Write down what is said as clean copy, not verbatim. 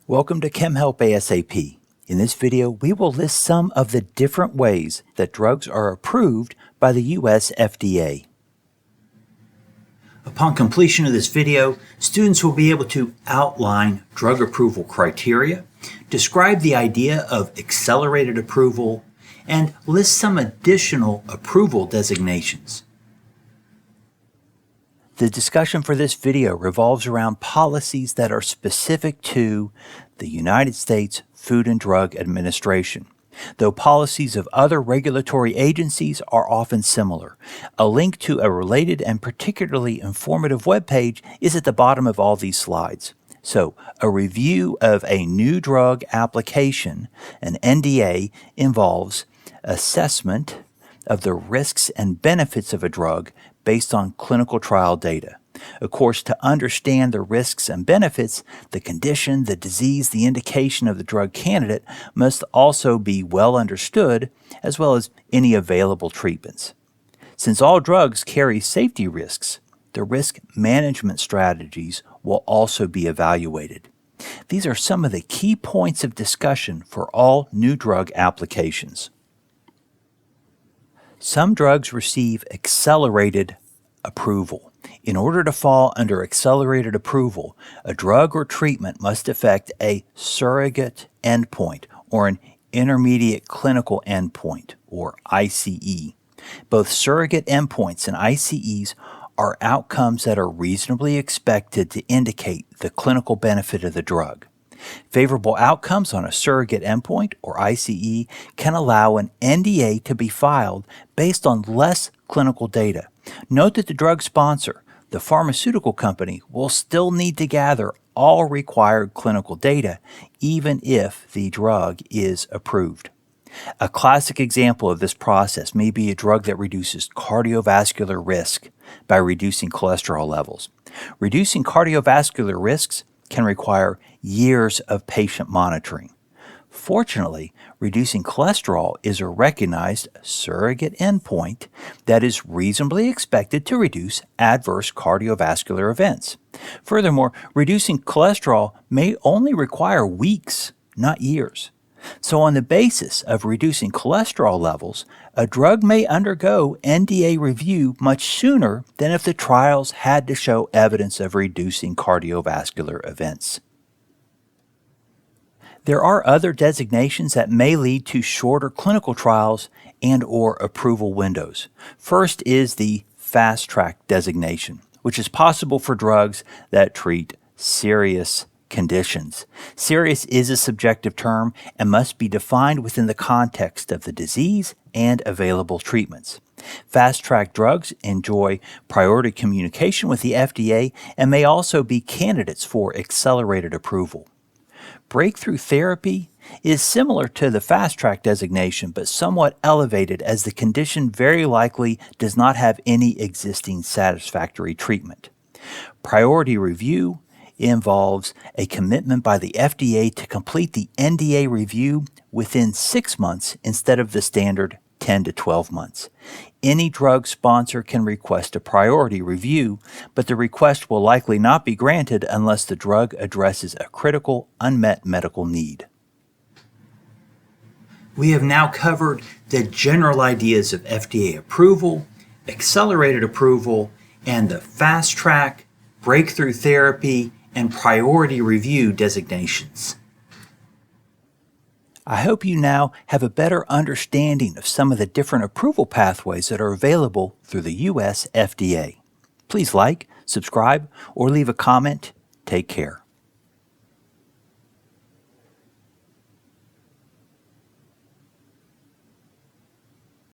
Welcome to Chem Help ASAP. In this video, we will list some of the different ways that drugs are approved by the U.S. FDA. Upon completion of this video, students will be able to outline drug approval criteria, describe the idea of accelerated approval, and list some additional approval designations. The discussion for this video revolves around policies that are specific to the United States Food and Drug Administration, though policies of other regulatory agencies are often similar. A link to a related and particularly informative webpage is at the bottom of all these slides. So, a review of a new drug application, an NDA, involves assessment of the risks and benefits of a drug based on clinical trial data. Of course, to understand the risks and benefits, the condition, the disease, the indication of the drug candidate must also be well understood, as well as any available treatments. Since all drugs carry safety risks, the risk management strategies will also be evaluated. These are some of the key points of discussion for all new drug applications. Some drugs receive accelerated approval. In order to fall under accelerated approval, a drug or treatment must affect a surrogate endpoint or an intermediate clinical endpoint or ICE. Both surrogate endpoints and ICEs are outcomes that are reasonably expected to indicate the clinical benefit of the drug. Favorable outcomes on a surrogate endpoint, or ICE, can allow an NDA to be filed based on less clinical data. Note that the drug sponsor, the pharmaceutical company, will still need to gather all required clinical data, even if the drug is approved. A classic example of this process may be a drug that reduces cardiovascular risk by reducing cholesterol levels. Reducing cardiovascular risks can require years of patient monitoring. Fortunately, reducing cholesterol is a recognized surrogate endpoint that is reasonably expected to reduce adverse cardiovascular events. Furthermore, reducing cholesterol may only require weeks, not years. So on the basis of reducing cholesterol levels, a drug may undergo NDA review much sooner than if the trials had to show evidence of reducing cardiovascular events. There are other designations that may lead to shorter clinical trials and/or approval windows. First is the Fast Track designation, which is possible for drugs that treat serious conditions. Serious is a subjective term and must be defined within the context of the disease and available treatments. Fast-track drugs enjoy priority communication with the FDA and may also be candidates for accelerated approval. Breakthrough therapy is similar to the fast-track designation but somewhat elevated, as the condition very likely does not have any existing satisfactory treatment. Priority review involves a commitment by the FDA to complete the NDA review within 6 months instead of the standard 10 to 12 months. Any drug sponsor can request a priority review, but the request will likely not be granted unless the drug addresses a critical unmet medical need. We have now covered the general ideas of FDA approval, accelerated approval, and the fast track, breakthrough therapy, and priority review designations. I hope you now have a better understanding of some of the different approval pathways that are available through the U.S. FDA. Please like, subscribe, or leave a comment. Take care.